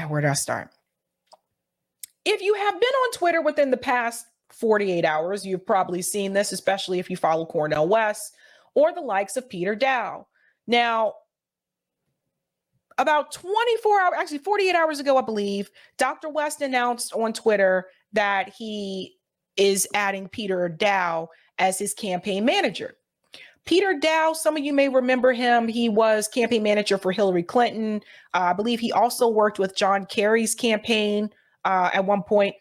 where did I start? If you have been on Twitter within the past 48 hours, you've probably seen this, especially if you follow Cornel West or the likes of Peter Dow. Now, about 24 hours, actually 48 hours ago, I believe, Dr. West announced on Twitter that he is adding Peter Dow as his campaign manager. Peter Dow, some of you may remember him. He was campaign manager for Hillary Clinton. I believe he also worked with John Kerry's campaign at one point.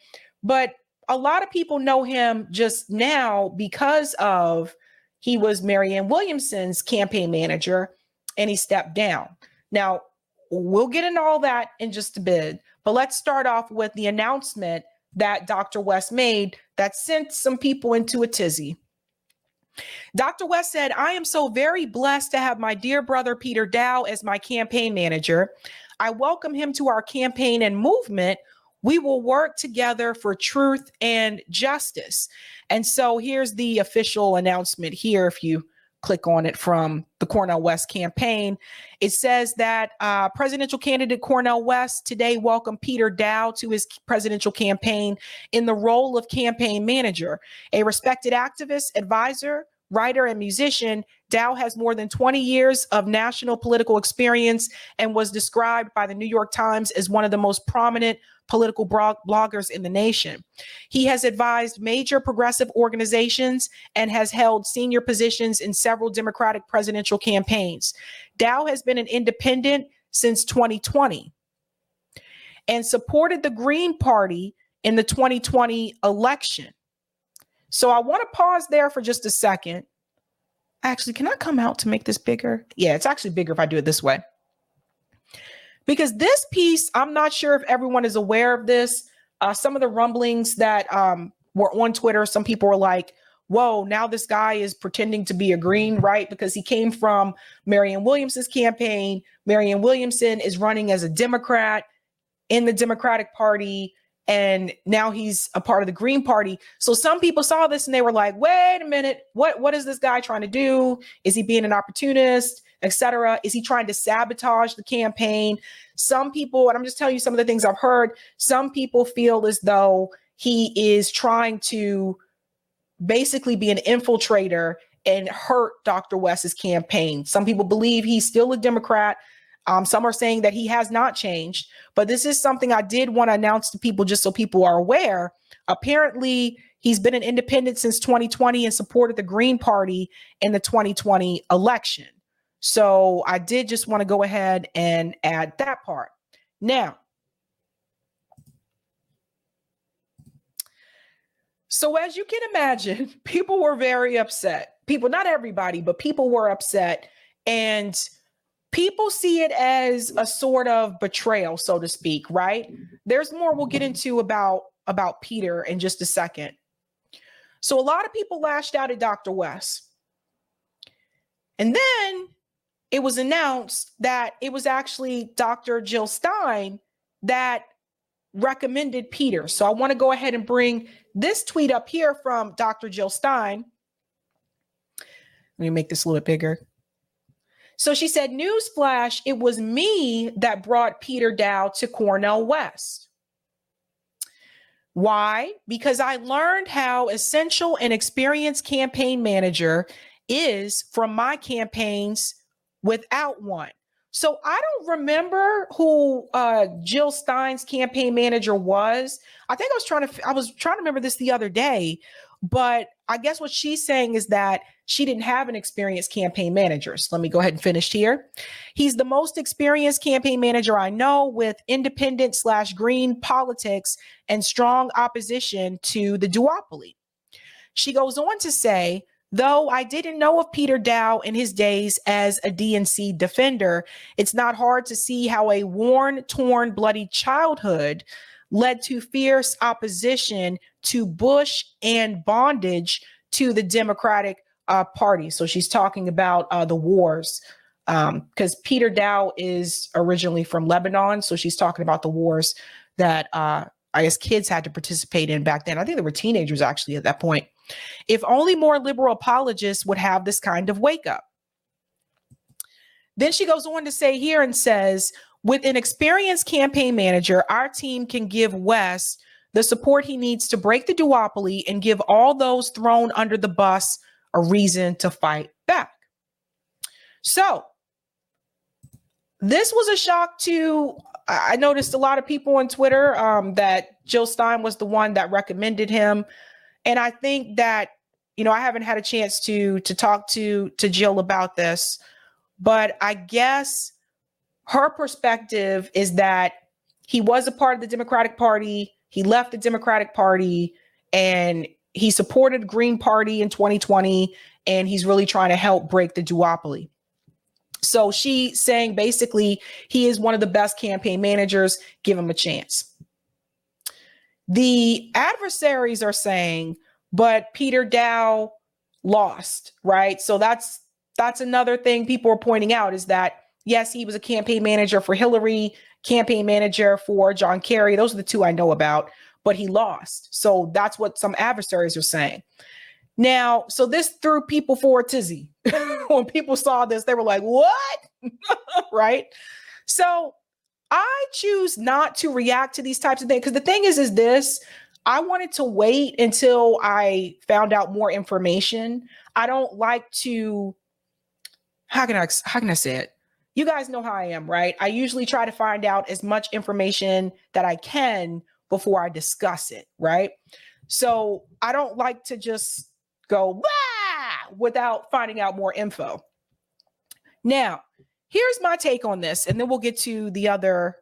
But a lot of people know him just now because of he was Marianne Williamson's campaign manager and he stepped down. Now, we'll get into all that in just a bit, but let's start off with the announcement that Dr. West made that sent some people into a tizzy. Dr. West said, "I am so very blessed to have my dear brother Peter Dow as my campaign manager. I welcome him to our campaign and movement. We will work together for truth and justice." And so here's the official announcement here. If you click on it from the Cornel West campaign, it says that presidential candidate Cornel West today welcomed Peter Dow to his presidential campaign in the role of campaign manager. A respected activist, advisor, writer, and musician, Dow has more than 20 years of national political experience and was described by the New York Times as one of the most prominent political bloggers in the nation. He has advised major progressive organizations and has held senior positions in several Democratic presidential campaigns. Dow has been an independent since 2020 and supported the Green Party in the 2020 election. So I want to pause there for just a second. Actually, can I come out to make this bigger? Yeah, it's actually bigger if I do it this way. Because this piece, I'm not sure if everyone is aware of this. Some of the rumblings that were on Twitter, some people were like, whoa, now this guy is pretending to be a green, right? Because he came from Marianne Williamson's campaign. Marianne Williamson is running as a Democrat in the Democratic Party, and now he's a part of the Green Party. So some people saw this and they were like, wait a minute, what is this guy trying to do? Is he being an opportunist, etc.? Is he trying to sabotage the campaign? Some people, and I'm just telling you some of the things I've heard, some people feel as though he is trying to basically be an infiltrator and hurt Dr. West's campaign. Some people believe he's still a Democrat. Some are saying that he has not changed, but this is something I did want to announce to people just so people are aware. Apparently, he's been an independent since 2020 and supported the Green Party in the 2020 election. So I did just want to go ahead and add that part. Now, so as you can imagine, people were very upset. People, not everybody, but people were upset. And people see it as a sort of betrayal, so to speak, right? There's more we'll get into about Peter in just a second. So a lot of people lashed out at Dr. West. And then it was announced that it was actually Dr. Jill Stein that recommended Peter. So I want to go ahead and bring this tweet up here from Dr. Jill Stein. Let me make this a little bit bigger. So she said, newsflash, it was me that brought Peter Dow to Cornel West. Why? Because I learned how essential an experienced campaign manager is from my campaigns without one. So I don't remember who Jill Stein's campaign manager was. I think I was trying to remember this the other day, but I guess what she's saying is that she didn't have an experienced campaign manager. So let me go ahead and finish here. He's the most experienced campaign manager I know with independent/green politics and strong opposition to the duopoly. She goes on to say, though I didn't know of Peter Dow in his days as a DNC defender, it's not hard to see how a worn, torn, bloody childhood led to fierce opposition to Bush and bondage to the Democratic Party. So she's talking about the wars because Peter Dow is originally from Lebanon. So she's talking about the wars that I guess kids had to participate in back then. I think they were teenagers actually at that point. If only more liberal apologists would have this kind of wake up. Then she goes on to say here and says, With an experienced campaign manager, our team can give West the support he needs to break the duopoly and give all those thrown under the bus a reason to fight back. So this was a shock to, I noticed a lot of people on Twitter that Jill Stein was the one that recommended him. And I think that, you know, I haven't had a chance to talk to Jill about this, but I guess her perspective is that he was a part of the Democratic Party. He left the Democratic Party and he supported the Green Party in 2020. And he's really trying to help break the duopoly. So she's saying basically he is one of the best campaign managers. Give him a chance. The adversaries are saying, but Peter Dow lost, right? So that's another thing people are pointing out is that, yes, he was a campaign manager for Hillary, campaign manager for John Kerry. Those are the two I know about, but he lost. So that's what some adversaries are saying. Now, so this threw people for a tizzy. When people saw this, they were like, what? Right? So I choose not to react to these types of things. Because the thing is this, I wanted to wait until I found out more information. I don't like to, how can I say it? You guys know how I am, right? I usually try to find out as much information that I can before I discuss it, right? So I don't like to just go without finding out more info. Now, here's my take on this, and then we'll get to the other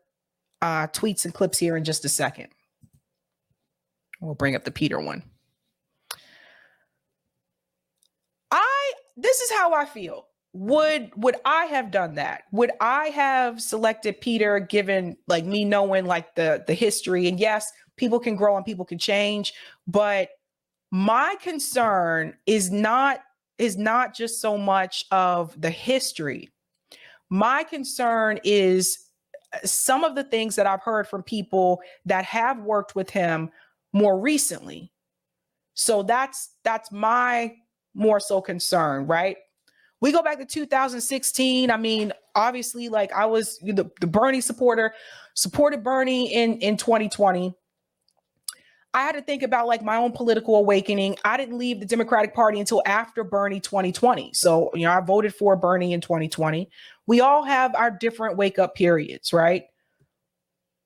tweets and clips here in just a second. We'll bring up the Peter one. This is how I feel. Would I have done that? Would I have selected Peter given like me knowing like the history? And yes, people can grow and people can change, but my concern is not just so much of the history. My concern is some of the things that I've heard from people that have worked with him more recently. So that's my more so concern, right? We go back to 2016. I mean, obviously, like I was the Bernie supporter, supported Bernie in 2020. I had to think about like my own political awakening. I didn't leave the Democratic Party until after Bernie 2020. So, you know, I voted for Bernie in 2020. We all have our different wake up periods, right?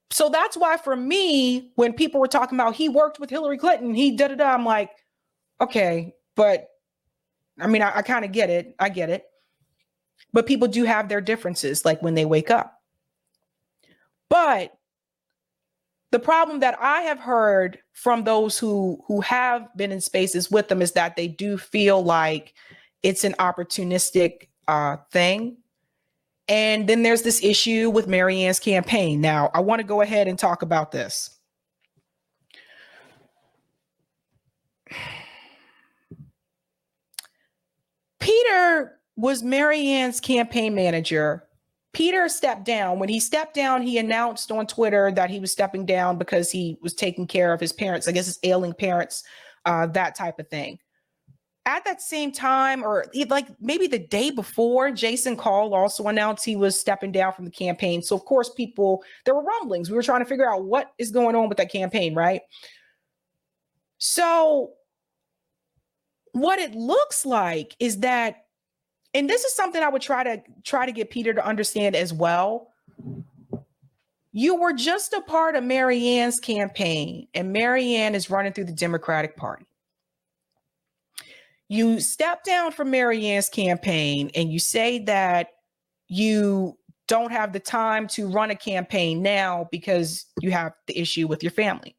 So that's why for me, when people were talking about he worked with Hillary Clinton, he da-da-da, I'm like, okay, but I mean, I kind of get it. I get it. But people do have their differences, like when they wake up. But the problem that I have heard from those who have been in spaces with them is that they do feel like it's an opportunistic thing. And then there's this issue with Marianne's campaign. Now, I want to go ahead and talk about this. Peter was Marianne's campaign manager. Peter stepped down. When he stepped down, he announced on Twitter that he was stepping down because he was taking care of his parents, I guess his ailing parents, that type of thing. At that same time, or like maybe the day before, Jason Call also announced he was stepping down from the campaign. So of course, there were rumblings. We were trying to figure out what is going on with that campaign, right? So what it looks like is that, and this is something I would try to get Peter to understand as well. You were just a part of Marianne's campaign, and Marianne is running through the Democratic Party. You step down from Marianne's campaign and you say that you don't have the time to run a campaign now because you have the issue with your family.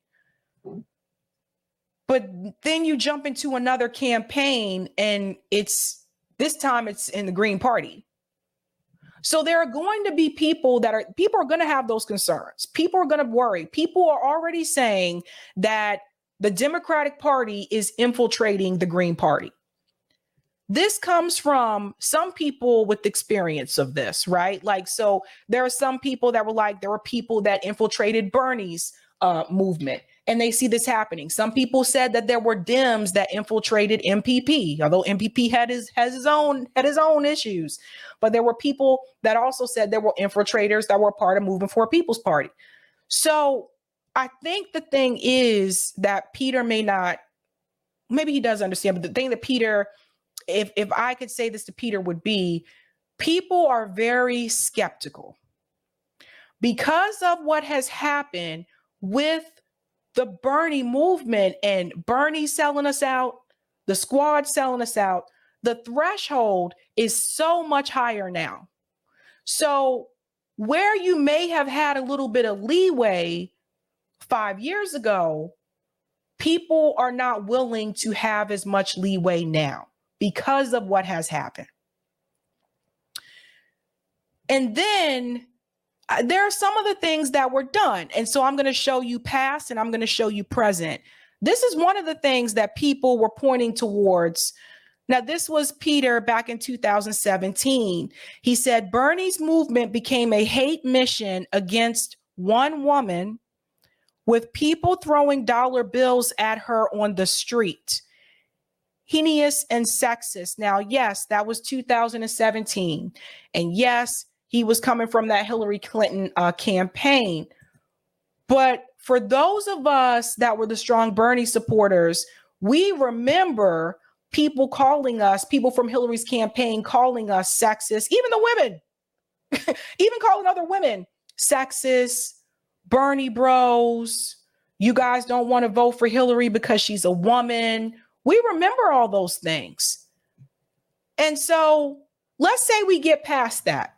But then you jump into another campaign and this time it's in the Green Party. So there are going to be people are going to have those concerns. People are going to worry. People are already saying that the Democratic Party is infiltrating the Green Party. This comes from some people with experience of this, right? Like, so there are some people that were like, there were people that infiltrated Bernie's movement. and they see this happening. Some people said that there were Dems that infiltrated MPP, although MPP has his own issues. But there were people that also said there were infiltrators that were part of Movement for a People's Party. So I think the thing is that Peter may not, maybe he does understand, but the thing that Peter, if I could say this to Peter, would be people are very skeptical because of what has happened with the Bernie movement and Bernie selling us out, the squad selling us out. The threshold is so much higher now. So where you may have had a little bit of leeway 5 years ago, people are not willing to have as much leeway now because of what has happened. And then there are some of the things that were done. And so I'm going to show you past and I'm going to show you present. This is one of the things that people were pointing towards. Now, this was Peter back in 2017. He said Bernie's movement became a hate mission against one woman with people throwing dollar bills at her on the street. Heinous and sexist. Now, yes, that was 2017. And yes, he was coming from that Hillary Clinton campaign. But for those of us that were the strong Bernie supporters, we remember people calling us, people from Hillary's campaign calling us sexist, even the women, even calling other women sexist, Bernie bros. You guys don't want to vote for Hillary because she's a woman. We remember all those things. And so let's say we get past that.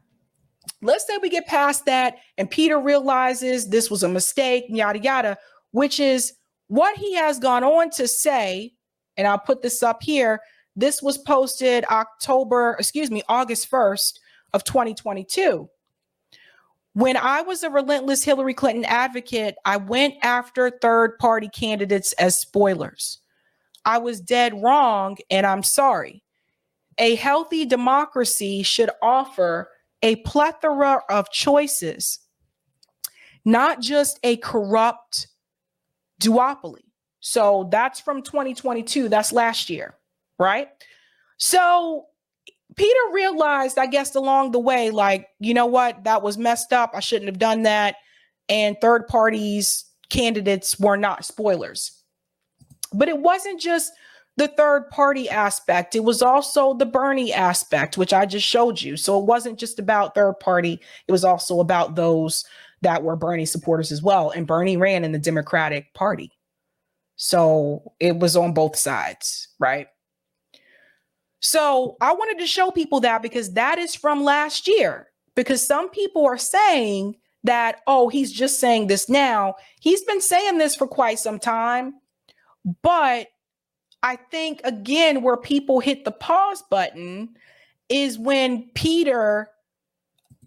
Let's say we get past that and Peter realizes this was a mistake, yada, yada, which is what he has gone on to say. And I'll put this up here. This was posted August 1st of 2022. When I was a relentless Hillary Clinton advocate, I went after third-party candidates as spoilers. I was dead wrong, and I'm sorry. A healthy democracy should offer a plethora of choices, not just a corrupt duopoly. So that's from 2022. That's last year, right? So Peter realized, I guess, along the way, like, you know what? That was messed up. I shouldn't have done that. And third parties candidates were not spoilers. But it wasn't just the third party aspect. It was also the Bernie aspect, which I just showed you. So it wasn't just about third party. It was also about those that were Bernie supporters as well. And Bernie ran in the Democratic Party. So it was on both sides, right? So I wanted to show people that because that is from last year, because some people are saying that, oh, he's just saying this now. He's been saying this for quite some time. But I think, again, where people hit the pause button is when Peter,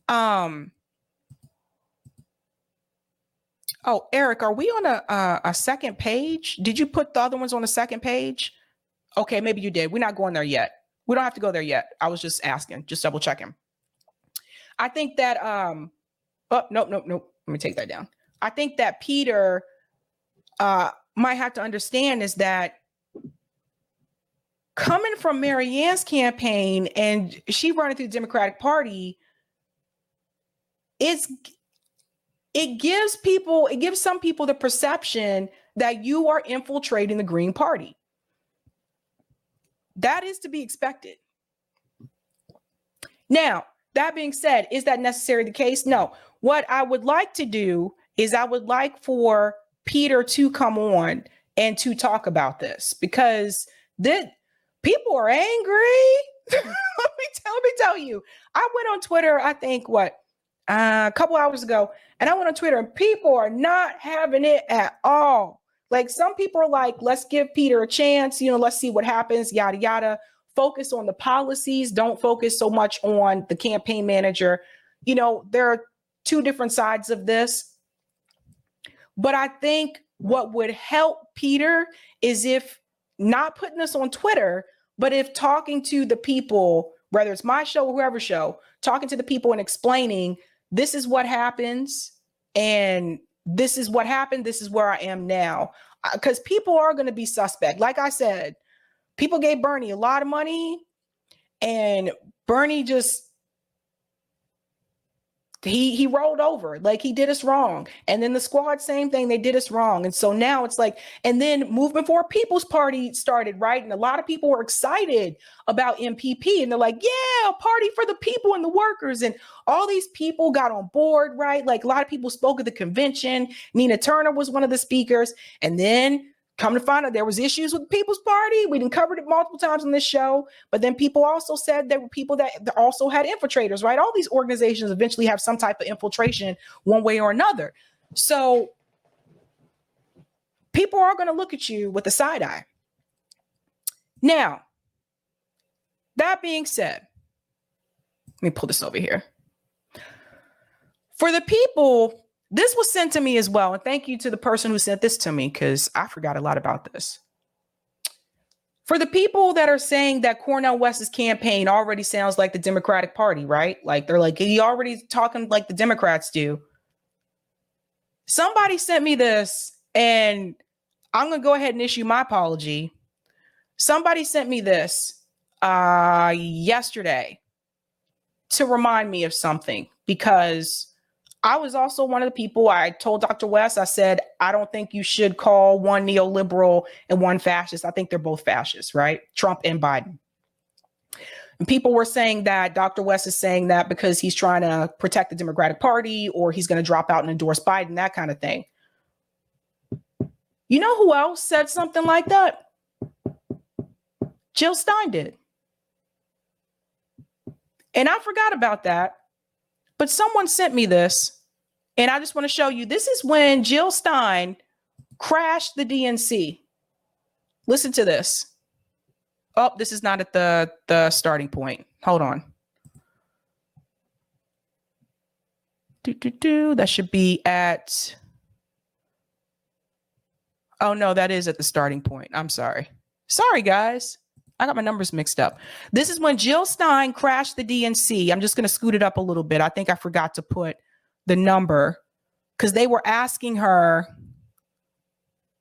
oh, Eric, are we on a second page? Did you put the other ones on the second page? Okay, maybe you did. We're not going there yet. We don't have to go there yet. I was just asking, just double checking. I think that, oh, nope. Let me take that down. I think that Peter might have to understand is that coming from Marianne's campaign and she running through the Democratic Party, it gives some people the perception that you are infiltrating the Green Party. That is to be expected. Now, that being said, is that necessarily the case? No. What I would like to do is I would like for Peter to come on and to talk about this because people are angry. let me tell you, I went on Twitter, I think a couple hours ago, and I went on Twitter and people are not having it at all. Like some people are like, let's give Peter a chance, let's see what happens, yada, yada. Focus on the policies. Don't focus so much on the campaign manager. There are two different sides of this. But I think what would help Peter is if not putting this on Twitter, but if talking to the people, whether it's my show or whoever's show, talking to the people and explaining this is what happens. And this is what happened. This is where I am now. Because people are going to be suspect. Like I said, people gave Bernie a lot of money, and Bernie just, he rolled over. Like, he did us wrong. And then the squad, same thing, they did us wrong. And so now it's like, and then Movement for People's Party started, right? And a lot of people were excited about MPP, and they're like, yeah, a party for the people and the workers. And all these people got on board, right? Like, a lot of people spoke at the convention. Nina Turner was one of the speakers. And then come to find out there was issues with the People's Party. We done covered it multiple times on this show. But then people also said there were people that also had infiltrators, right? All these organizations eventually have some type of infiltration one way or another. So people are going to look at you with a side eye. Now, that being said, let me pull this over here. For the people, this was sent to me as well. And thank you to the person who sent this to me, because I forgot a lot about this. For the people that are saying that Cornel West's campaign already sounds like the Democratic Party, right? Like, they're like, he already talking like the Democrats do. Somebody sent me this, and I'm going to go ahead and issue my apology. Somebody sent me this yesterday to remind me of something, because I was also one of the people, I told Dr. West, I said, I don't think you should call one neoliberal and one fascist. I think they're both fascists, right? Trump and Biden. And people were saying that Dr. West is saying that because he's trying to protect the Democratic Party, or he's going to drop out and endorse Biden, that kind of thing. You know who else said something like that? Jill Stein did. And I forgot about that. But someone sent me this, and I just want to show you. This is when Jill Stein crashed the DNC. Listen to this. Oh, this is not at the starting point. Hold on. That should be at... Oh, no, that is at the starting point. I'm sorry. Sorry, guys. I got my numbers mixed up. This is when Jill Stein crashed the DNC. I'm just going to scoot it up a little bit. I think I forgot to put the number, because they were asking her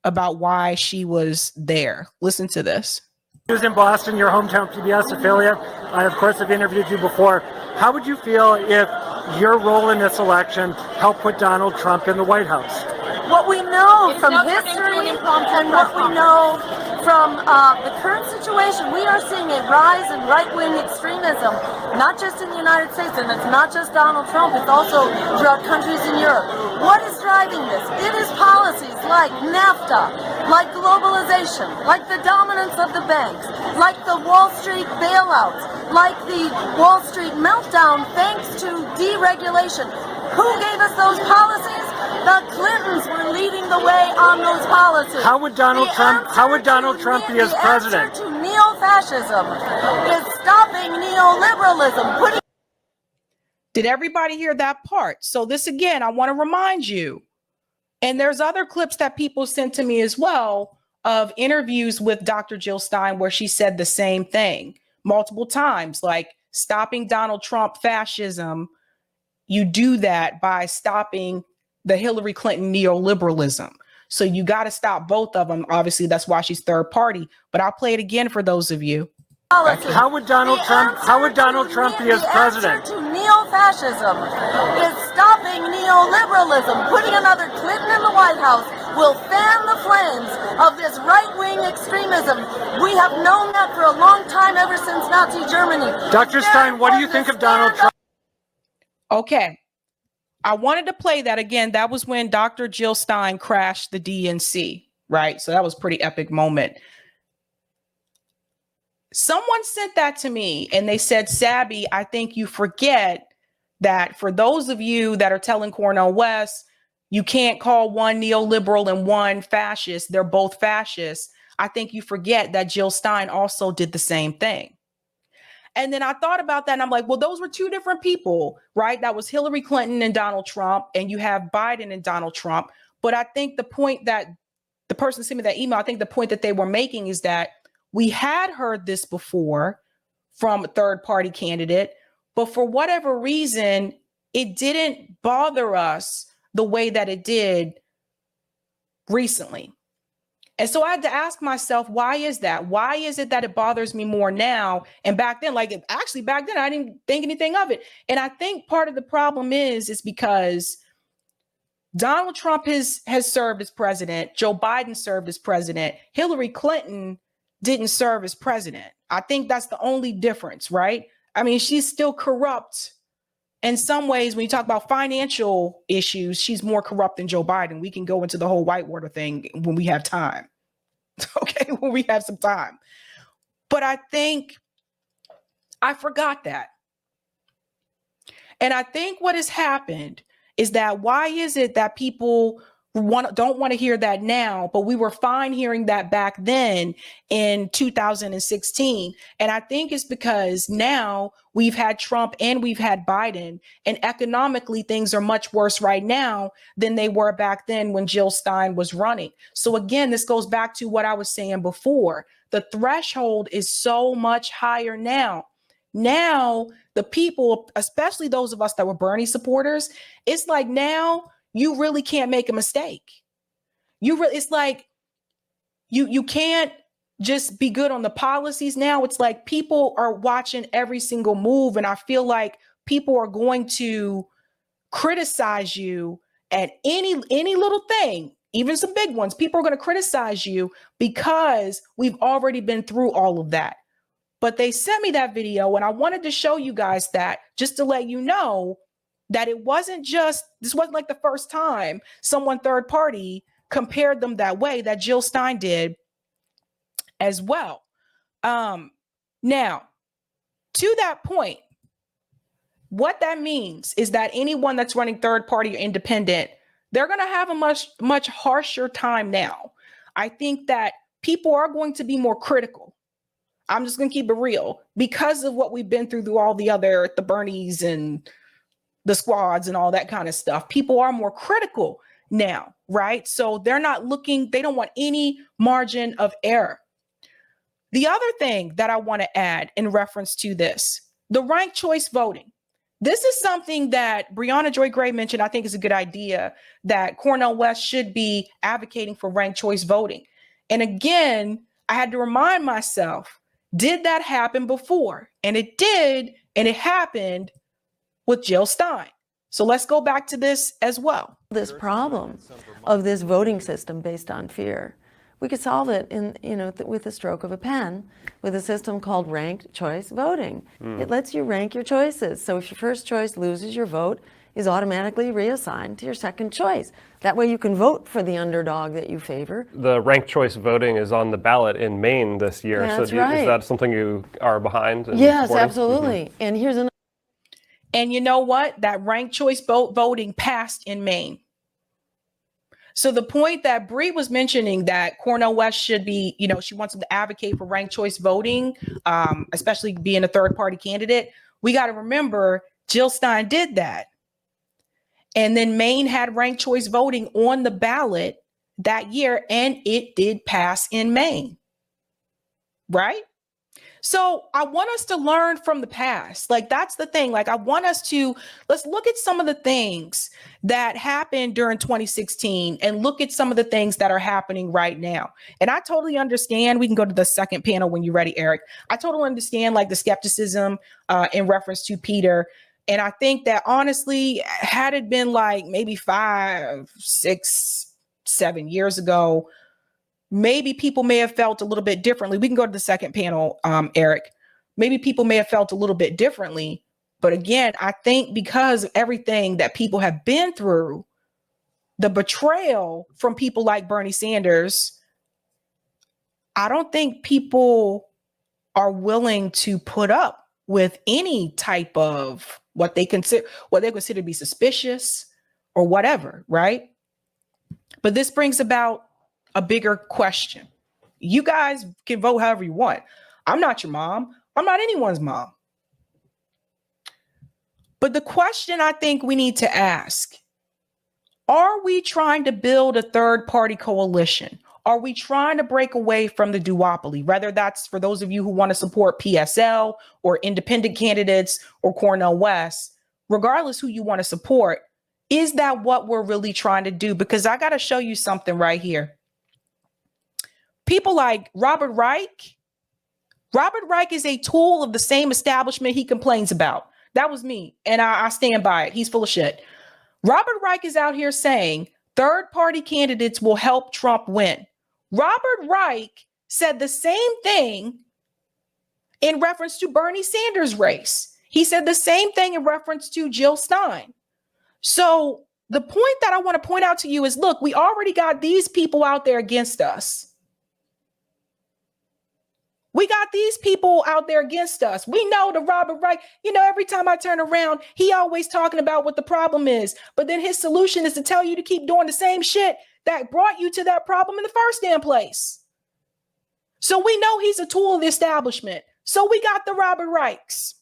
about why she was there. Listen to this. She was in Boston, your hometown PBS affiliate. I, of course, have interviewed you before. How would you feel if your role in this election helped put Donald Trump in the White House? What we know from history and what we know from the current situation, we are seeing a rise in right-wing extremism, not just in the United States, and it's not just Donald Trump, it's also throughout countries in Europe. What is driving this? It is policies like NAFTA, like globalization, like the dominance of the banks, like the Wall Street bailouts, like the Wall Street meltdown thanks to deregulation. Who gave us those policies? The Clintons were leading the way on those policies. How would Donald Trump be as president? The answer to neo-fascism is stopping neoliberalism. Did everybody hear that part? So this, again, I want to remind you, and there's other clips that people sent to me as well of interviews with Dr. Jill Stein where she said the same thing multiple times, like stopping Donald Trump fascism. You do that by stopping the Hillary Clinton neoliberalism. So you got to stop both of them. Obviously, that's why she's third party. But I'll play it again for those of you. How would Donald Trump be as president? The answer to neo-fascism is stopping neoliberalism. Putting another Clinton in the White House will fan the flames of this right-wing extremism. We have known that for a long time, ever since Nazi Germany. Dr. Stein, what do you think of Donald Trump? Okay. I wanted to play that again. That was when Dr. Jill Stein crashed the DNC, right? So that was a pretty epic moment. Someone sent that to me and they said, Sabby, I think you forget that for those of you that are telling Cornel West, you can't call one neoliberal and one fascist. They're both fascists. I think you forget that Jill Stein also did the same thing. And then I thought about that and I'm like, well, those were two different people, right? That was Hillary Clinton and Donald Trump, and you have Biden and Donald Trump. But I think the point that the person sent me that email, I think the point that they were making is that we had heard this before from a third party candidate, but for whatever reason, it didn't bother us the way that it did recently. And so I had to ask myself, why is that? Why is it that it bothers me more now? And back then, like actually back then, I didn't think anything of it. And I think part of the problem is because Donald Trump has served as president. Joe Biden served as president. Hillary Clinton didn't serve as president. I think that's the only difference, right? I mean, she's still corrupt in some ways. When you talk about financial issues, she's more corrupt than Joe Biden. We can go into the whole Whitewater thing when we have time. Okay, when we have some time. But I think I forgot that. And I think what has happened is that why is it that people don't want to hear that now, but we were fine hearing that back then in 2016. And I think it's because now we've had Trump and we've had Biden, and economically things are much worse right now than they were back then when Jill Stein was running. So again, this goes back to what I was saying before. The threshold is so much higher now. Now, the people, especially those of us that were Bernie supporters, it's like now you really can't make a mistake. It's like you can't just be good on the policies now. It's like people are watching every single move, and I feel like people are going to criticize you at any little thing, even some big ones. People are going to criticize you because we've already been through all of that. But they sent me that video, and I wanted to show you guys that just to let you know that it wasn't just, this wasn't like the first time someone third party compared them that way, that Jill Stein did as well. Now, to that point, what that means is that anyone that's running third party or independent, they're going to have a much harsher time now. I think that people are going to be more critical. I'm just going to keep it real because of what we've been through all the Bernies and the squads and all that kind of stuff. People are more critical now, right? So they're not looking, they don't want any margin of error. The other thing that I want to add in reference to this, the ranked choice voting. This is something that Breonna Joy Gray mentioned. I think is a good idea, that Cornel West should be advocating for ranked choice voting. And again, I had to remind myself, did that happen before? And it did, and it happened with Jill Stein. So let's go back to this as well. This problem of this voting system based on fear, we could solve it with a stroke of a pen with a system called ranked choice voting. It lets you rank your choices. So if your first choice loses, your vote is automatically reassigned to your second choice. That way you can vote for the underdog that you favor. The ranked choice voting is on the ballot in Maine this year. That's so right. Is that something you are behind? Yes, supporting? absolutely. And here's another. And you know what? That ranked choice voting passed in Maine. So the point that Bree was mentioning, that Cornel West should be, she wants him to advocate for ranked choice voting, especially being a third party candidate. We got to remember Jill Stein did that. And then Maine had ranked choice voting on the ballot that year, and it did pass in Maine. Right? So I want us to learn from the past. Like, that's the thing. Like, I want us to, let's look at some of the things that happened during 2016 and look at some of the things that are happening right now. And I totally understand. We can go to the second panel when you're ready, Eric. I totally understand like the skepticism in reference to Peter. And I think that honestly, had it been like maybe 5, 6, 7 years ago, maybe people may have felt a little bit differently. We can go to the second panel, Eric. Maybe people may have felt a little bit differently. But again, I think because of everything that people have been through, the betrayal from people like Bernie Sanders, I don't think people are willing to put up with any type of what they consider to be suspicious or whatever, right? But this brings about a bigger question. You guys can vote however you want. I'm not your mom. I'm not anyone's mom. But the question I think we need to ask, are we trying to build a third party coalition? Are we trying to break away from the duopoly? Whether that's for those of you who want to support PSL or independent candidates or Cornel West, regardless who you want to support, Is that what we're really trying to do? Because I got to show you something right here. People like Robert Reich. Robert Reich is a tool of the same establishment he complains about. That was me, and I stand by it. He's full of shit. Robert Reich is out here saying third-party candidates will help Trump win. Robert Reich said the same thing in reference to Bernie Sanders' race. He said the same thing in reference to Jill Stein. So the point that I want to point out to you is, look, we already got these people out there against us. We got these people out there against us. We know the Robert Reich, every time I turn around, he always talking about what the problem is. But then his solution is to tell you to keep doing the same shit that brought you to that problem in the first damn place. So we know he's a tool of the establishment. So we got the Robert Reichs.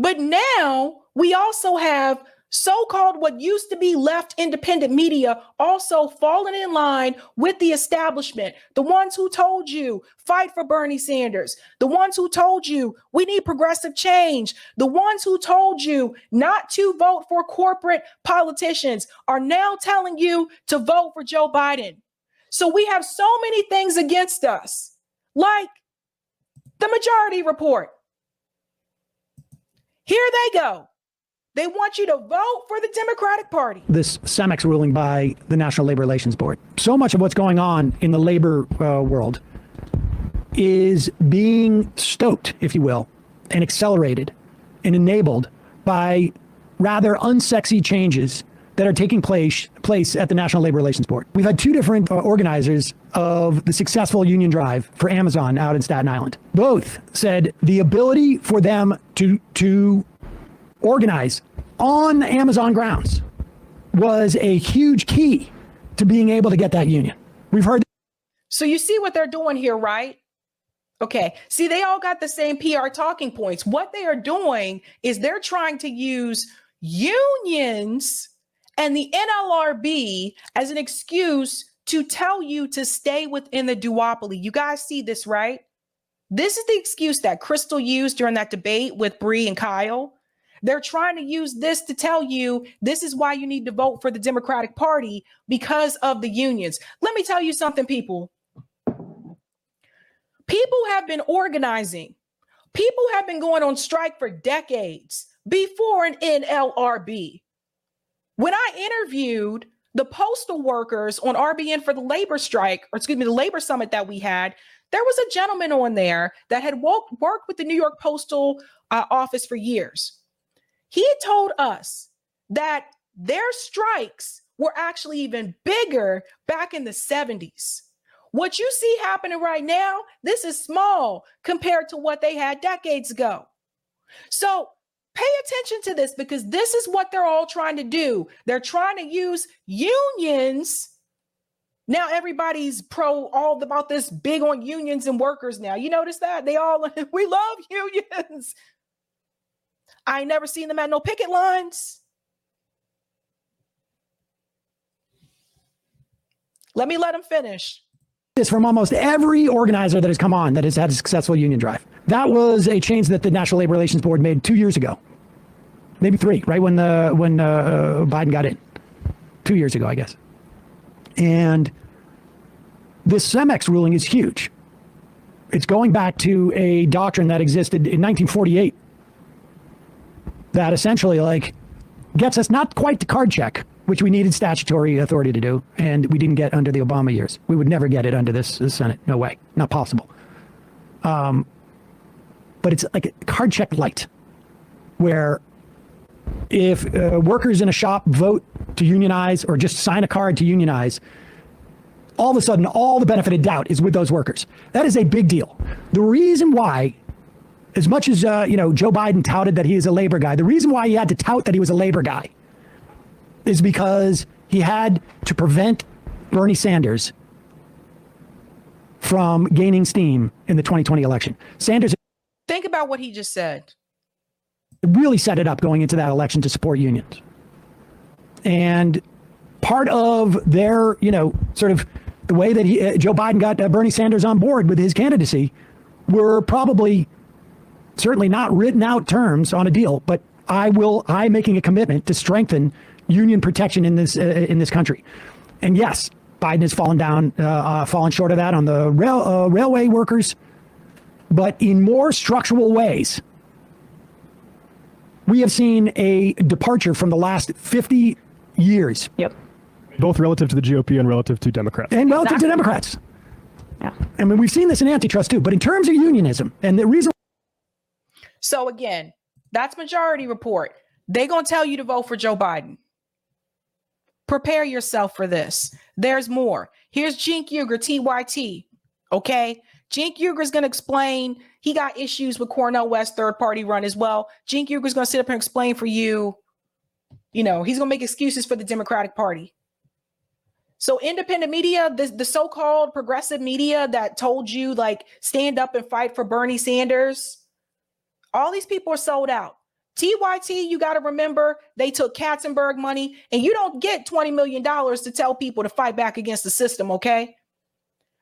But now we also have so-called what used to be left independent media also falling in line with the establishment. The ones who told you fight for Bernie Sanders. The ones who told you we need progressive change. The ones who told you not to vote for corporate politicians are now telling you to vote for Joe Biden. So we have so many things against us, like the majority report. Here they go. They want you to vote for the Democratic Party. This CEMEX ruling by the National Labor Relations Board. So much of what's going on in the labor world is being stoked, if you will, and accelerated and enabled by rather unsexy changes that are taking place at the National Labor Relations Board. We've had two different organizers of the successful union drive for Amazon out in Staten Island. Both said the ability for them to organize on Amazon grounds was a huge key to being able to get that union. We've heard. So you see what they're doing here, right? Okay. See, they all got the same PR talking points. What they are doing is they're trying to use unions and the NLRB as an excuse to tell you to stay within the duopoly. You guys see this, right? This is the excuse that Crystal used during that debate with Bree and Kyle. They're trying to use this to tell you this is why you need to vote for the Democratic Party, because of the unions. Let me tell you something, people. People have been organizing. People have been going on strike for decades before an NLRB. When I interviewed the postal workers on RBN for the labor strike, or excuse me, the labor summit that we had, there was a gentleman on there that had worked with the New York Postal Office for years. He had told us that their strikes were actually even bigger back in the 70s. What you see happening right now, this is small compared to what they had decades ago. So pay attention to this, because this is what they're all trying to do. They're trying to use unions. Now everybody's all about this, big on unions and workers now. You notice that? We love unions. I ain't never seen them at no picket lines. Let them finish. This from almost every organizer that has come on that has had a successful union drive. That was a change that the National Labor Relations Board made 2 years ago, maybe 3, right when Biden got in, 2 years ago, I guess. And this CEMEX ruling is huge. It's going back to a doctrine that existed in 1948 that essentially gets us not quite to card check, which we needed statutory authority to do, and we didn't get under the Obama years. We would never get it under this Senate. No way. Not possible. But it's like a card check light, where if workers in a shop vote to unionize or just sign a card to unionize, all of a sudden, all the benefit of doubt is with those workers. That is a big deal. The reason why, as much as, Joe Biden touted that he is a labor guy, the reason why he had to tout that he was a labor guy is because he had to prevent Bernie Sanders from gaining steam in the 2020 election. Sanders. Think about what he just said. Really set it up going into that election to support unions. And part of their, sort of the way that Joe Biden got Bernie Sanders on board with his candidacy were probably certainly not written out terms on a deal, but I'm making a commitment to strengthen union protection in this country. And yes, Biden has fallen short of that on the railway workers, but in more structural ways. We have seen a departure from the last 50 years. Yep. Both relative to the GOP and relative to Democrats. And relative to Democrats. Yeah. I mean, we've seen this in antitrust too, but in terms of unionism and the reason. So again, that's Majority Report. They're going to tell you to vote for Joe Biden. Prepare yourself for this. There's more. Here's Cenk Uygur, TYT. Okay. Cenk Uygur is going to explain. He got issues with Cornel West third party run as well. Cenk Uygur is going to sit up and explain for you. He's going to make excuses for the Democratic Party. So independent media, the so-called progressive media that told you like stand up and fight for Bernie Sanders, all these people are sold out. TYT, you got to remember, they took Katzenberg money, and you don't get $20 million to tell people to fight back against the system, okay?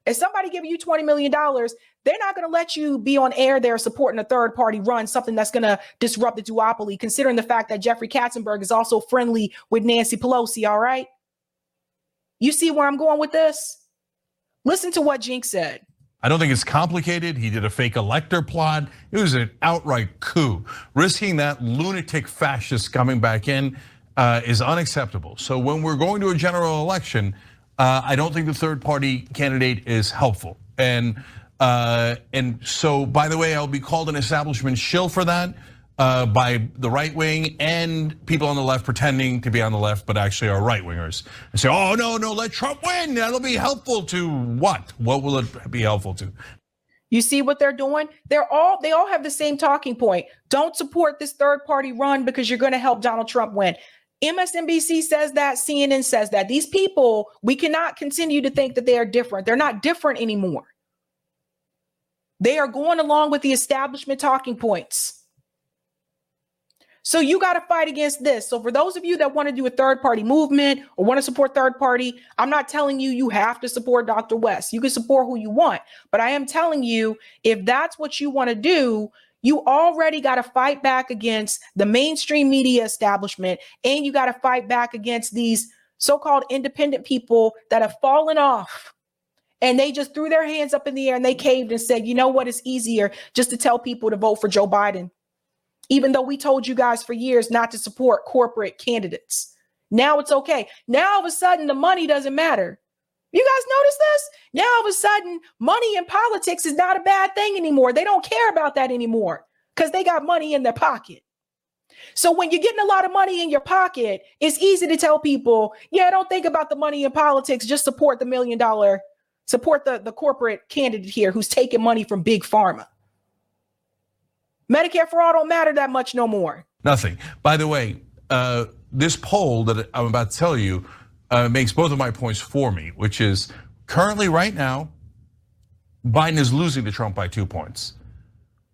If somebody giving you $20 million, they're not going to let you be on air there supporting a third party run, something that's going to disrupt the duopoly, considering the fact that Jeffrey Katzenberg is also friendly with Nancy Pelosi, all right? You see where I'm going with this? Listen to what Cenk said. I don't think it's complicated. He did a fake elector plot. It was an outright coup. Risking that lunatic fascist coming back in is unacceptable. So when we're going to a general election, I don't think the third party candidate is helpful. And so, by the way, I'll be called an establishment shill for that by the right wing and people on the left pretending to be on the left, but actually are right wingers. And say, oh, no, let Trump win. That'll be helpful to what? What will it be helpful to? You see what they're doing? They all have the same talking point. Don't support this third party run because you're going to help Donald Trump win. MSNBC says that, CNN says that. These people, we cannot continue to think that they are different. They're not different anymore. They are going along with the establishment talking points. So you got to fight against this. So for those of you that want to do a third party movement or want to support third party, I'm not telling you have to support Dr. West. You can support who you want. But I am telling you, if that's what you want to do, you already got to fight back against the mainstream media establishment, and you got to fight back against these so-called independent people that have fallen off. And they just threw their hands up in the air and they caved and said, you know what, it's easier just to tell people to vote for Joe Biden. Even though we told you guys for years not to support corporate candidates. Now it's okay. Now all of a sudden the money doesn't matter. You guys notice this? Now all of a sudden money in politics is not a bad thing anymore. They don't care about that anymore because they got money in their pocket. So when you're getting a lot of money in your pocket, it's easy to tell people, yeah, don't think about the money in politics. Just support the $1 million, support the corporate candidate here who's taking money from big pharma. Medicare for all don't matter that much no more. Nothing. By the way, this poll that I'm about to tell you makes both of my points for me, which is currently right now, Biden is losing to Trump by 2 points.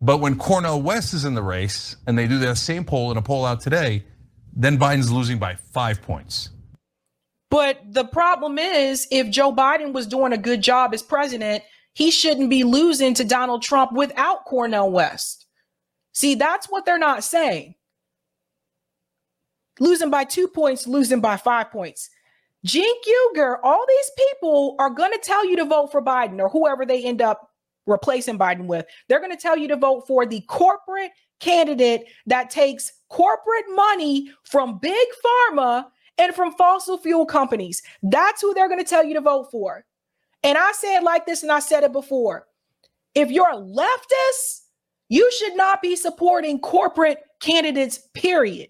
But when Cornel West is in the race and they do that same poll in a poll out today, then Biden's losing by 5 points. But the problem is, if Joe Biden was doing a good job as president, he shouldn't be losing to Donald Trump without Cornel West. See, that's what they're not saying. Losing by 2 points, losing by 5 points. Cenk Uygur, all these people are going to tell you to vote for Biden or whoever they end up replacing Biden with. They're going to tell you to vote for the corporate candidate that takes corporate money from big pharma and from fossil fuel companies. That's who they're going to tell you to vote for. And I say it like this, and I said it before. If you're a leftist, you should not be supporting corporate candidates, period.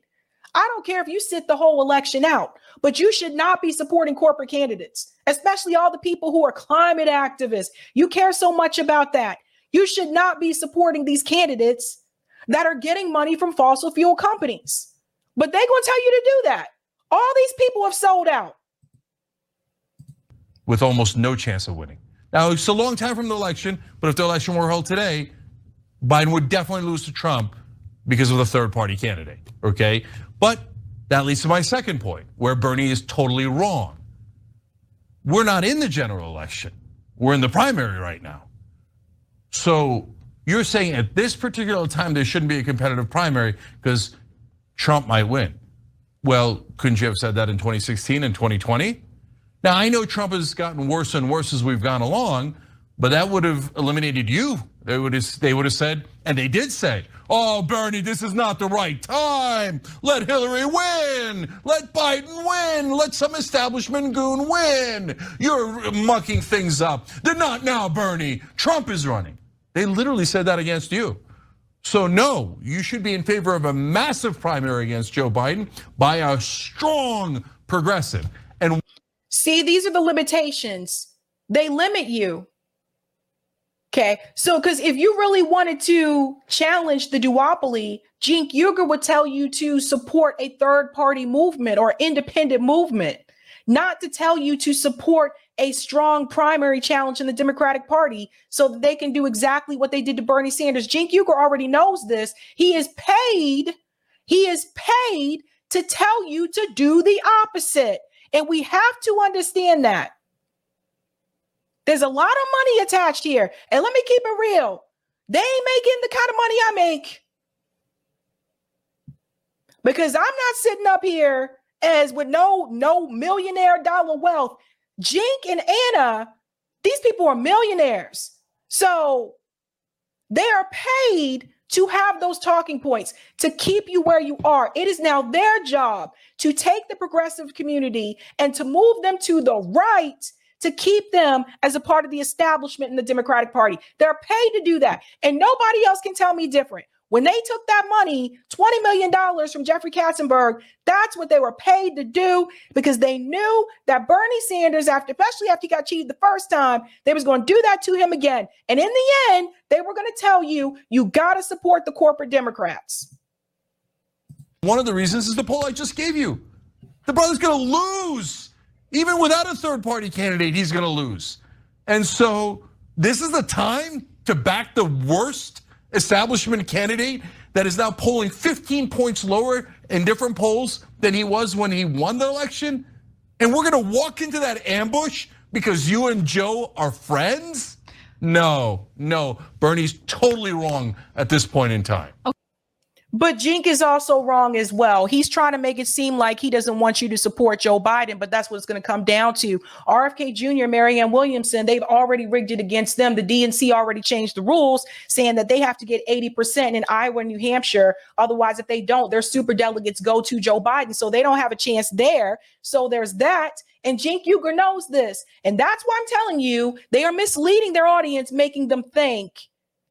I don't care if you sit the whole election out, but you should not be supporting corporate candidates, especially all the people who are climate activists. You care so much about that. You should not be supporting these candidates that are getting money from fossil fuel companies. But they're going to tell you to do that. All these people have sold out. With almost no chance of winning. Now, it's a long time from the election, but if the election were held today, Biden would definitely lose to Trump because of the third party candidate, okay? But that leads to my second point, where Bernie is totally wrong. We're not in the general election. We're in the primary right now. So you're saying at this particular time there shouldn't be a competitive primary because Trump might win. Well, couldn't you have said that in 2016 and 2020? Now, I know Trump has gotten worse and worse as we've gone along, but that would have eliminated you. They would have said, and they did say, oh, Bernie, this is not the right time. Let Hillary win. Let Biden win. Let some establishment goon win. You're mucking things up. They're not now, Bernie. Trump is running. They literally said that against you. So no, you should be in favor of a massive primary against Joe Biden by a strong progressive. And see, these are the limitations. They limit you. Okay, so because if you really wanted to challenge the duopoly, Cenk Uygur would tell you to support a third party movement or independent movement, not to tell you to support a strong primary challenge in the Democratic Party so that they can do exactly what they did to Bernie Sanders. Cenk Uygur already knows this. He is paid to tell you to do the opposite. And we have to understand that. There's a lot of money attached here. And let me keep it real. They ain't making the kind of money I make. Because I'm not sitting up here as with no millionaire dollar wealth. Cenk and Anna, these people are millionaires. So they are paid to have those talking points, to keep you where you are. It is now their job to take the progressive community and to move them to the right, to keep them as a part of the establishment in the Democratic Party. They're paid to do that. And nobody else can tell me different. When they took that money, $20 million from Jeffrey Katzenberg, that's what they were paid to do, because they knew that Bernie Sanders, especially after he got cheated the first time, they was going to do that to him again. And in the end, they were going to tell you, you got to support the corporate Democrats. one of the reasons is the poll I just gave you. The brother's going to lose. Even without a third party candidate, he's going to lose. And so this is the time to back the worst establishment candidate that is now polling 15 points lower in different polls than he was when he won the election. And we're going to walk into that ambush because you and Joe are friends? No, Bernie's totally wrong at this point in time. But Cenk is also wrong as well. He's trying to make it seem like he doesn't want you to support Joe Biden, but that's what it's going to come down to. RFK Jr., Marianne Williamson, they've already rigged it against them. The DNC already changed the rules, saying that they have to get 80% in Iowa and New Hampshire. Otherwise, if they don't, their super delegates go to Joe Biden. So they don't have a chance there. So there's that. And Cenk Uygur knows this. And that's why I'm telling you, they are misleading their audience, making them think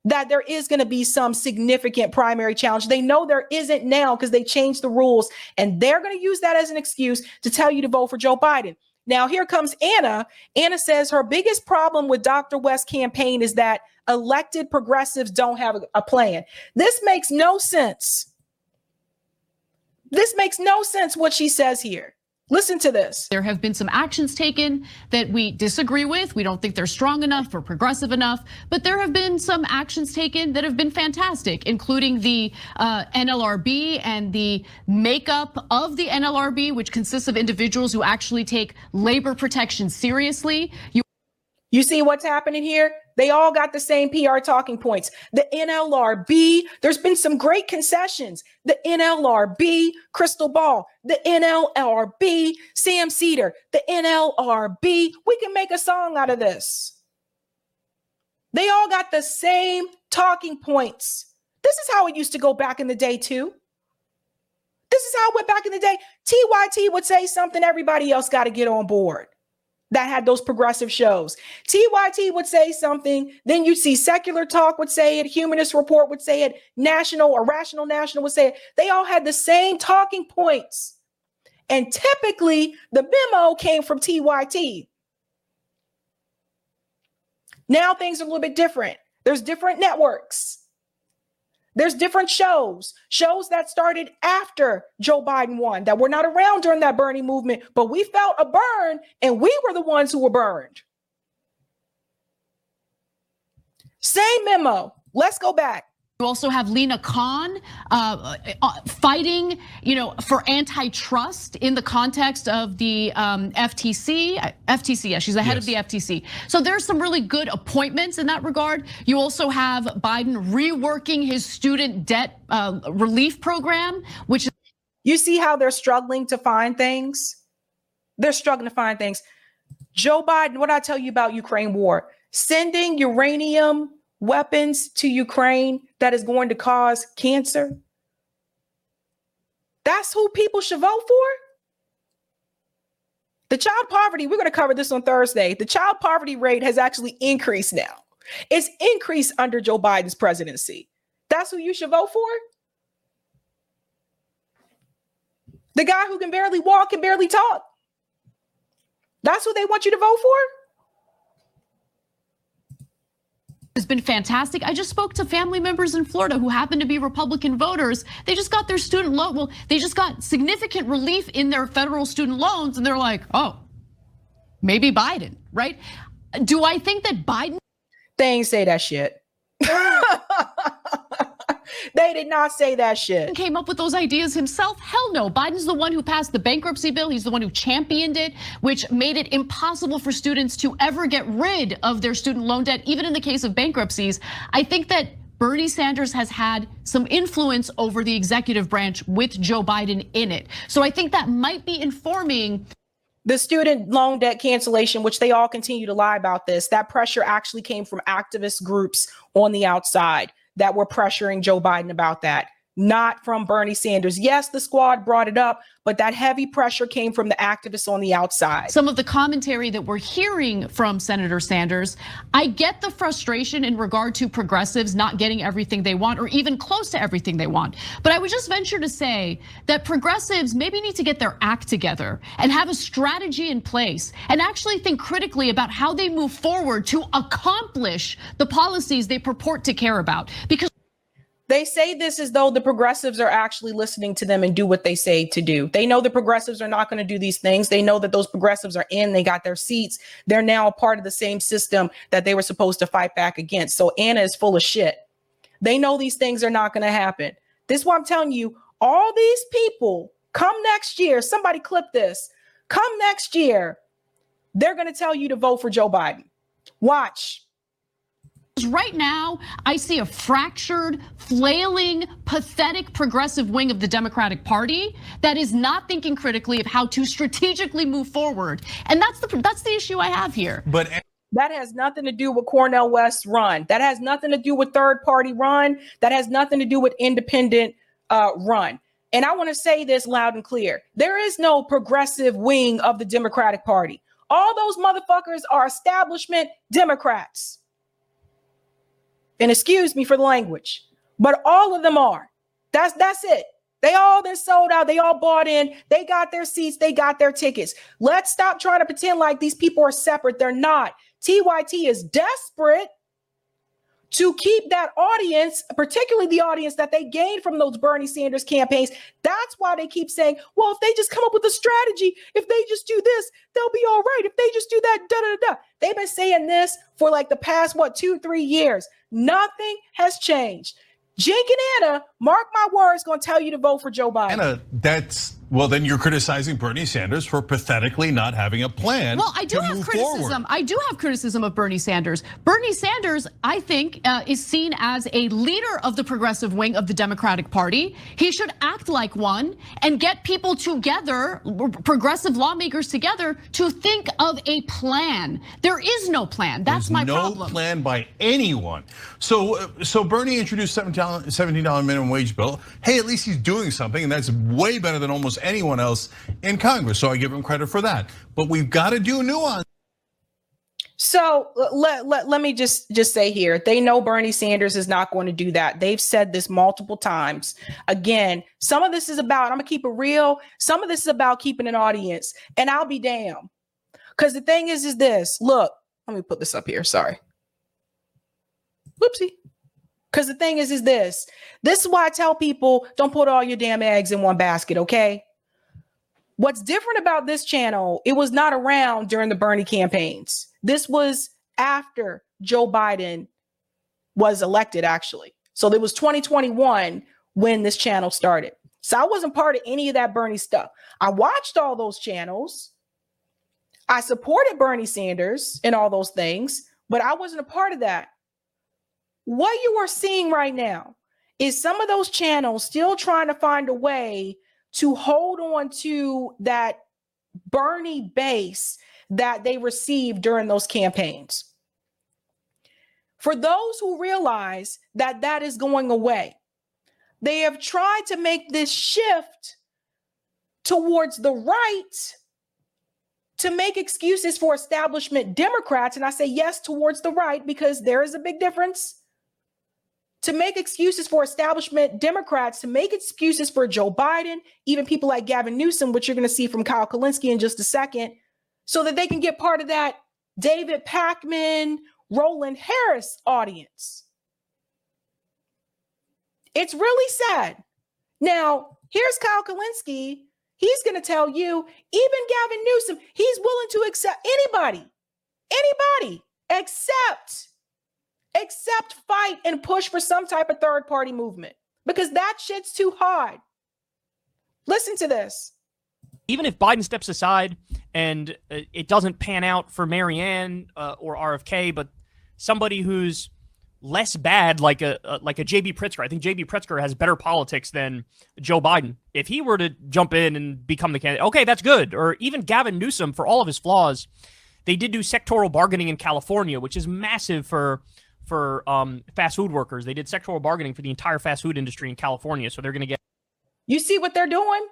that there is going to be some significant primary challenge. They know there isn't now because they changed the rules, and they're going to use that as an excuse to tell you to vote for Joe Biden. Now, here comes Anna. Anna says her biggest problem with Dr. West's campaign is that elected progressives don't have a plan. This makes no sense. This makes no sense what she says here. Listen to this. There have been some actions taken that we disagree with. We don't think they're strong enough or progressive enough, but there have been some actions taken that have been fantastic, including the NLRB and the makeup of the NLRB, which consists of individuals who actually take labor protection seriously. You see what's happening here? They all got the same PR talking points. The NLRB, there's been some great concessions. The NLRB, Crystal Ball, the NLRB, Sam Cedar, the NLRB. We can make a song out of this. They all got the same talking points. This is how it used to go back in the day too. This is how it went back in the day. TYT would say something, everybody else got to get on board. That had those progressive shows. TYT would say something, then you'd see Secular Talk would say it, Humanist Report would say it, National or Rational National would say it. They all had the same talking points. And typically the memo came from TYT. Now things are a little bit different. There's different networks. There's different shows that started after Joe Biden won, that were not around during that Bernie movement, but we felt a burn and we were the ones who were burned. Same memo. Let's go back. You also have Lena Khan fighting, for antitrust in the context of the FTC. Yeah, she's the head of the FTC. So there's some really good appointments in that regard. You also have Biden reworking his student debt relief program, which is You see how they're struggling to find things? They're struggling to find things. Joe Biden, what I tell you about Ukraine war, sending uranium weapons to Ukraine that is going to cause cancer. That's who people should vote for. The child poverty, we're going to cover this on Thursday. The child poverty rate has actually increased now. It's increased under Joe Biden's presidency. That's who you should vote for? The guy who can barely walk and barely talk. That's who they want you to vote for? Has been fantastic. I just spoke to family members in Florida who happen to be Republican voters. They just got their student loan. Well, they just got significant relief in their federal student loans. And they're like, oh, maybe Biden, right? Do I think that Biden? They ain't say that shit. They did not say that shit. Came up with those ideas himself? Hell no. Biden's the one who passed the bankruptcy bill. He's the one who championed it, which made it impossible for students to ever get rid of their student loan debt, even in the case of bankruptcies. I think that Bernie Sanders has had some influence over the executive branch with Joe Biden in it. So I think that might be informing the student loan debt cancellation, which they all continue to lie about this. That pressure actually came from activist groups on the outside that were pressuring Joe Biden about that, not from Bernie Sanders. Yes, the squad brought it up, but that heavy pressure came from the activists on the outside. Some of the commentary that we're hearing from Senator Sanders, I get the frustration in regard to progressives not getting everything they want or even close to everything they want. But I would just venture to say that progressives maybe need to get their act together and have a strategy in place and actually think critically about how they move forward to accomplish the policies they purport to care about. Because they say this as though the progressives are actually listening to them and do what they say to do. They know the progressives are not going to do these things. They know that those progressives are in, they got their seats. They're now a part of the same system that they were supposed to fight back against. So Anna is full of shit. They know these things are not going to happen. This is why I'm telling you, all these people come next year, somebody clip this, come next year, they're going to tell you to vote for Joe Biden. Watch. Right now, I see a fractured, flailing, pathetic progressive wing of the Democratic Party that is not thinking critically of how to strategically move forward. And that's the issue I have here. But that has nothing to do with Cornel West's run. That has nothing to do with third party run. That has nothing to do with independent run. And I want to say this loud and clear. There is no progressive wing of the Democratic Party. All those motherfuckers are establishment Democrats. And excuse me for the language, but all of them are. That's it. They all been sold out. They all bought in. They got their seats. They got their tickets. Let's stop trying to pretend like these people are separate. They're not. TYT is desperate to keep that audience, particularly the audience that they gained from those Bernie Sanders campaigns. That's why they keep saying, well, if they just come up with a strategy, if they just do this, they'll be all right. If they just do that, da-da-da-da. They've been saying this for like the past, 2-3 years. Nothing has changed. Jake and Anna, mark my words, going to tell you to vote for Joe Biden. Anna, well, then you're criticizing Bernie Sanders for pathetically not having a plan. Well, I do have criticism. Forward. I do have criticism of Bernie Sanders. Bernie Sanders, I think, is seen as a leader of the progressive wing of the Democratic Party. He should act like one and get people together, progressive lawmakers together, to think of a plan. There is no plan. That's my problem. No plan by anyone. So Bernie introduced $17 minimum wage bill. Hey, at least he's doing something, and that's way better than almost anyone else in Congress. So I give him credit for that. But we've got to do nuance. So let me just say here, they know Bernie Sanders is not going to do that. They've said this multiple times. Again, some of this is about, I'm gonna keep it real. Some of this is about keeping an audience, and I'll be damned. Because the thing is this, look, let me put this up here, sorry. Whoopsie. Because the thing is this is why I tell people, don't put all your damn eggs in one basket, okay? What's different about this channel, it was not around during the Bernie campaigns. This was after Joe Biden was elected, actually. So it was 2021 when this channel started. So I wasn't part of any of that Bernie stuff. I watched all those channels. I supported Bernie Sanders and all those things, but I wasn't a part of that. What you are seeing right now is some of those channels still trying to find a way to hold on to that Bernie base that they received during those campaigns. For those who realize that that is going away, they have tried to make this shift towards the right to make excuses for establishment Democrats. And I say yes, towards the right, because there is a big difference. To make excuses for establishment Democrats, to make excuses for Joe Biden, even people like Gavin Newsom, which you're going to see from Kyle Kulinski in just a second, so that they can get part of that David Pakman, Roland Harris audience. It's really sad. Now, here's Kyle Kulinski. He's going to tell you, even Gavin Newsom, he's willing to accept anybody, except fight and push for some type of third party movement, because that shit's too hard. Listen to this. Even if Biden steps aside and it doesn't pan out for Marianne or RFK, but somebody who's less bad, like a J.B. Pritzker. I think J.B. Pritzker has better politics than Joe Biden. If he were to jump in and become the candidate, okay, that's good. Or even Gavin Newsom, for all of his flaws, they did do sectoral bargaining in California, which is massive for fast food workers. They did sectoral bargaining for the entire fast food industry in California, so they're going to get. You see what they're doing?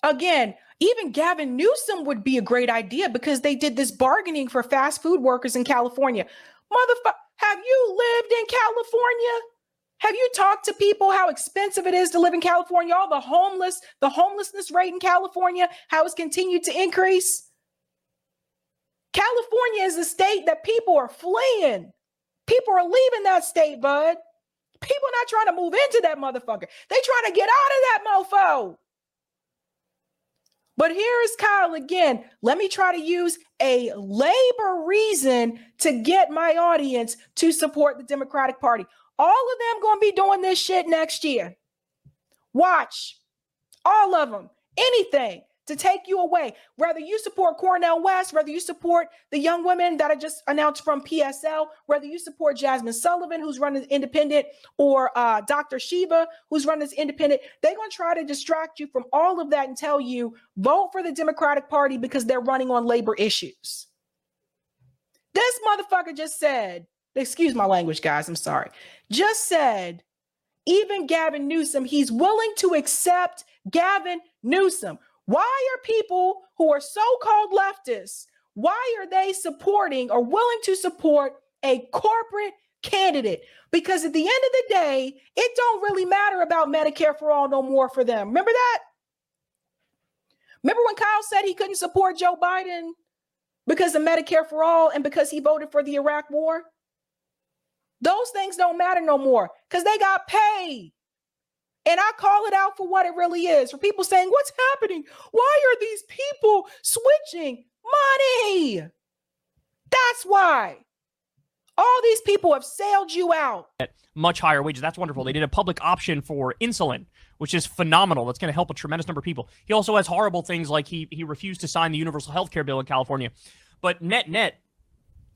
Again, even Gavin Newsom would be a great idea because they did this bargaining for fast food workers in California. Motherfucker, have you lived in California? Have you talked to people how expensive it is to live in California? All the homelessness rate in California, how it's continued to increase. California is a state that people are fleeing. People are leaving that state, bud. People not trying to move into that motherfucker. They trying to get out of that mofo. But here is Kyle again. Let me try to use a labor reason to get my audience to support the Democratic Party. All of them going to be doing this shit next year. Watch. All of them. Anything to take you away. Whether you support Cornel West, whether you support the young women that I just announced from PSL, whether you support Jasmine Sullivan, who's running as independent, or Dr. Shiva, who's running as independent, they're going to try to distract you from all of that and tell you, vote for the Democratic Party because they're running on labor issues. This motherfucker just said, excuse my language, guys, I'm sorry, just said, even Gavin Newsom, he's willing to accept Gavin Newsom. Why are people who are so-called leftists, why are they supporting or willing to support a corporate candidate? Because at the end of the day, it don't really matter about Medicare for all no more for them. Remember that? Remember when Kyle said he couldn't support Joe Biden because of Medicare for all and because he voted for the Iraq war? Those things don't matter no more because they got paid. And I call it out for what it really is. For people saying, what's happening? Why are these people switching? Money. That's why. All these people have sailed you out. At much higher wages. That's wonderful. They did a public option for insulin, which is phenomenal. That's going to help a tremendous number of people. He also has horrible things like he refused to sign the universal health care bill in California. But net,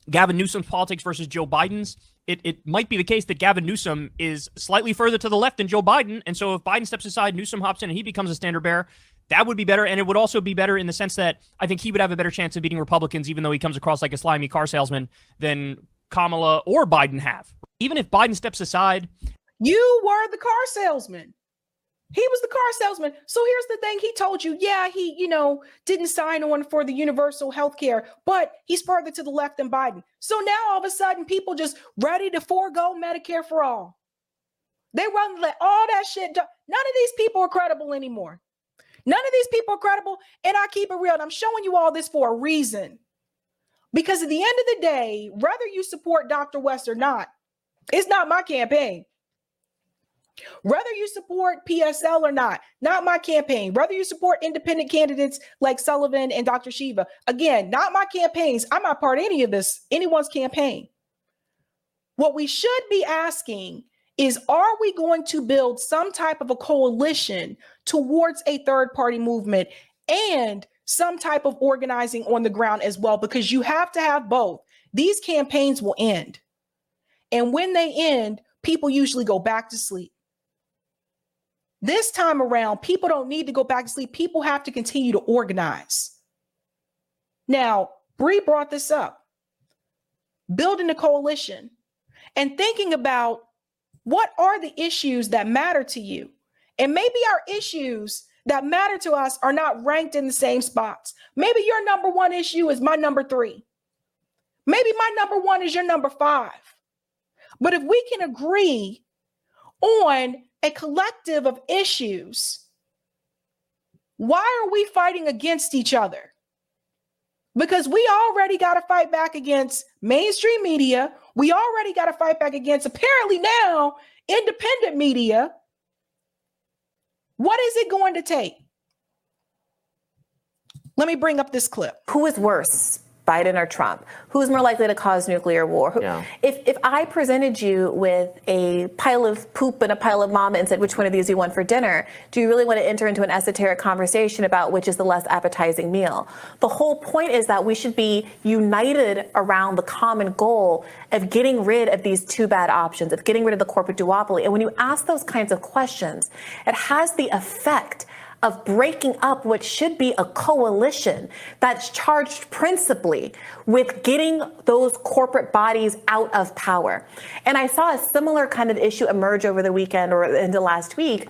Gavin Newsom's politics versus Joe Biden's, it might be the case that Gavin Newsom is slightly further to the left than Joe Biden. And so if Biden steps aside, Newsom hops in and he becomes a standard bearer, that would be better. And it would also be better in the sense that I think he would have a better chance of beating Republicans, even though he comes across like a slimy car salesman, than Kamala or Biden have. Even if Biden steps aside. You were the car salesman. He was the car salesman. So here's the thing. He told you, yeah, he, didn't sign on for the universal health care, but he's further to the left than Biden. So now all of a sudden people just ready to forego Medicare for all. They run all that shit. None of these people are credible anymore. None of these people are credible. And I keep it real. And I'm showing you all this for a reason. Because at the end of the day, whether you support Dr. West or not, it's not my campaign. Whether you support PSL or not my campaign. Whether you support independent candidates like Sullivan and Dr. Shiva, again, not my campaigns. I'm not part of anyone's campaign. What we should be asking is, are we going to build some type of a coalition towards a third party movement and some type of organizing on the ground as well? Because you have to have both. These campaigns will end. And when they end, people usually go back to sleep. This time around, people don't need to go back to sleep. People have to continue to organize. Now, Bree brought this up, building a coalition and thinking about what are the issues that matter to you. And maybe our issues that matter to us are not ranked in the same spots. Maybe your number one issue is my number 3. Maybe my number 1 is your number 5. But if we can agree on a collective of issues, why are we fighting against each other? Because we already got to fight back against mainstream media. We already got to fight back against, apparently now, independent media. What is it going to take? Let me bring up this clip. Who is worse, Biden or Trump? Who's more likely to cause nuclear war? Yeah. If I presented you with a pile of poop and a pile of vomit and said, which one of these do you want for dinner? Do you really want to enter into an esoteric conversation about which is the less appetizing meal? The whole point is that we should be united around the common goal of getting rid of these 2 bad options, of getting rid of the corporate duopoly. And when you ask those kinds of questions, it has the effect of breaking up what should be a coalition that's charged principally with getting those corporate bodies out of power. And I saw a similar kind of issue emerge over the weekend or into last week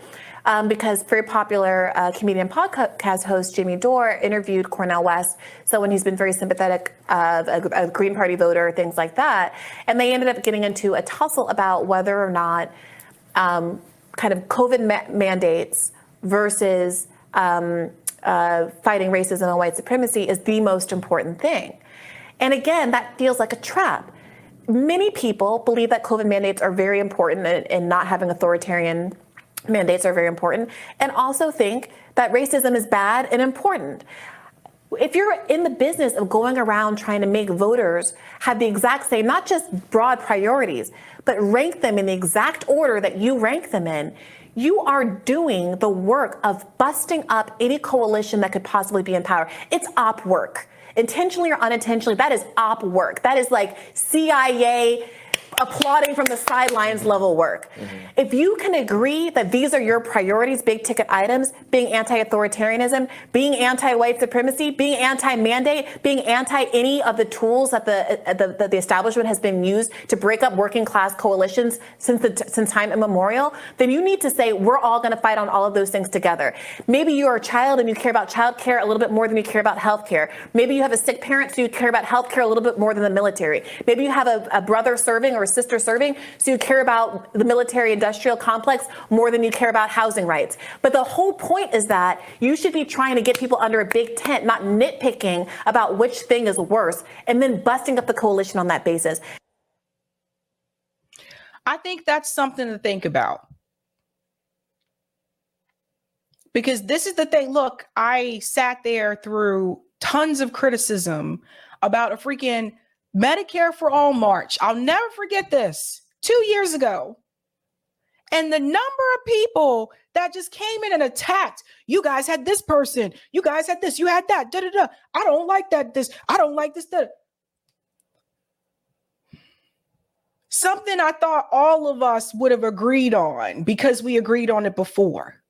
because very popular comedian podcast host Jimmy Dore interviewed Cornel West, someone who's been very sympathetic of a Green Party voter, things like that. And they ended up getting into a tussle about whether or not kind of COVID mandates versus fighting racism and white supremacy is the most important thing. And again, that feels like a trap. Many people believe that COVID mandates are very important and not having authoritarian mandates are very important, and also think that racism is bad and important. If you're in the business of going around trying to make voters have the exact same, not just broad priorities, but rank them in the exact order that you rank them in, you are doing the work of busting up any coalition that could possibly be in power. It's op work. Intentionally or unintentionally, that is op work. That is like CIA applauding from the sidelines level work. Mm-hmm. If you can agree that these are your priorities, big ticket items, being anti-authoritarianism, being anti-white supremacy, being anti-mandate, being anti any of the tools that the establishment has been used to break up working class coalitions since time immemorial, then you need to say we're all going to fight on all of those things together. Maybe you're a child and you care about child care a little bit more than you care about health care. Maybe you have a sick parent, so you care about health care a little bit more than the military. Maybe you have a brother serving or a sister serving, so you care about the military industrial complex more than you care about housing rights. But the whole point is that you should be trying to get people under a big tent, not nitpicking about which thing is worse, and then busting up the coalition on that basis. I think that's something to think about. Because this is the thing. Look, I sat there through tons of criticism about a freaking Medicare for All march. I'll never forget this. 2 years ago. And the number of people that just came in and attacked. You guys had this person. You guys had this. You had that. Da, da, da. I don't like that. This. I don't like this. Da. Something I thought all of us would have agreed on because we agreed on it before.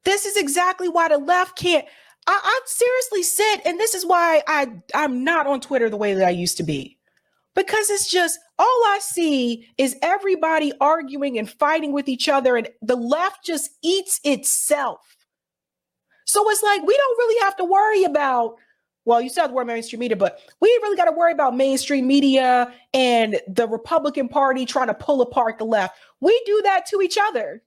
This is exactly why the left can't. I seriously sit, and this is why I'm not on Twitter the way that I used to be. Because it's just, all I see is everybody arguing and fighting with each other, and the left just eats itself. So it's like, we don't really have to worry about, well, you said the word mainstream media, but we ain't really got to worry about mainstream media and the Republican Party trying to pull apart the left. We do that to each other.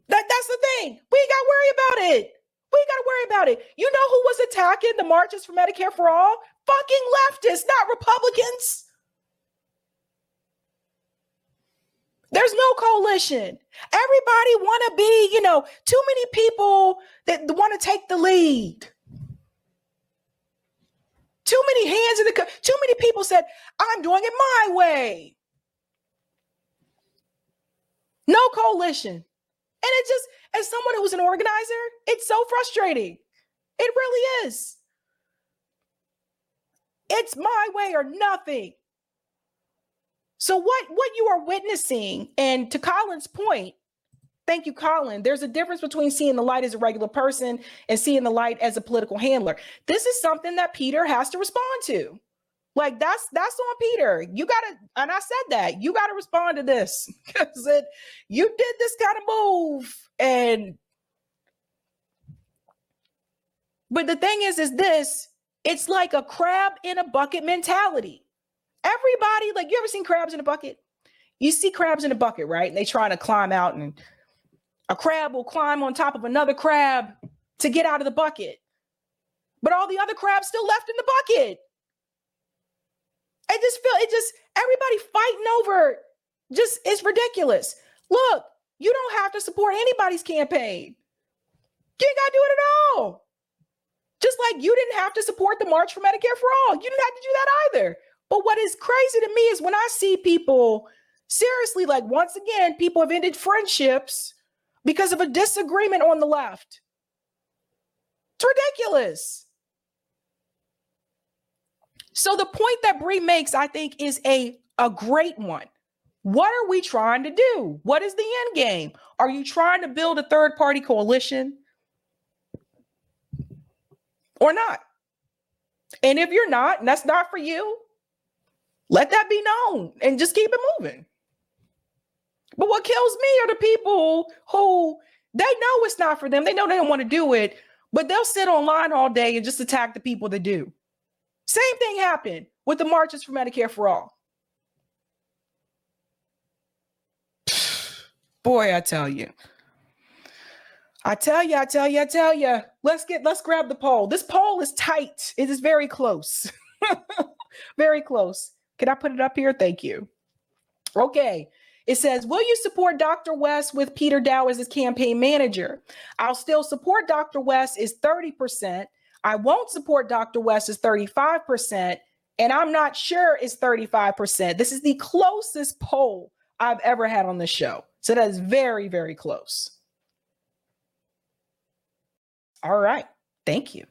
That's the thing. We ain't got to worry about it. We ain't got to worry about it. You know who was attacking the marches for Medicare for All? Fucking leftists, not Republicans. There's no coalition. Everybody want to be, too many people that want to take the lead. Too many hands in the, too many people said, I'm doing it my way. No coalition. And it just, as someone who was an organizer, it's so frustrating. It really is. It's my way or nothing. So what you are witnessing, and to Colin's point, thank you, Colin, there's a difference between seeing the light as a regular person and seeing the light as a political handler. This is something that Peter has to respond to. Like that's on Peter. You gotta, and I said that, you gotta respond to this because you did this kind of move. But the thing is this, it's like a crab in a bucket mentality. Everybody, like, you ever seen crabs in a bucket? You see crabs in a bucket, right? And they trying to climb out, and a crab will climb on top of another crab to get out of the bucket. But all the other crabs still left in the bucket. Everybody fighting over, it's ridiculous. Look, you don't have to support anybody's campaign. You ain't got to do it at all. Just like you didn't have to support the March for Medicare for All. You didn't have to do that either. But what is crazy to me is when I see people, seriously, like, once again, people have ended friendships because of a disagreement on the left. It's ridiculous. So the point that Bree makes, I think, is a great one. What are we trying to do? What is the end game? Are you trying to build a third-party coalition or not? And if you're not, and that's not for you, let that be known and just keep it moving. But what kills me are the people who, they know it's not for them. They know they don't want to do it, but they'll sit online all day and just attack the people that do. Same thing happened with the marches for Medicare for All. Boy, I tell you. Let's grab the poll. This poll is tight. It is very close. Very close. Can I put it up here? Thank you. Okay. It says, will you support Dr. West with Peter Dow as his campaign manager? I'll still support Dr. West is 30%. I won't support Dr. West is 35%. And I'm not sure it's 35%. This is the closest poll I've ever had on this show. So that is very, very close. All right. Thank you.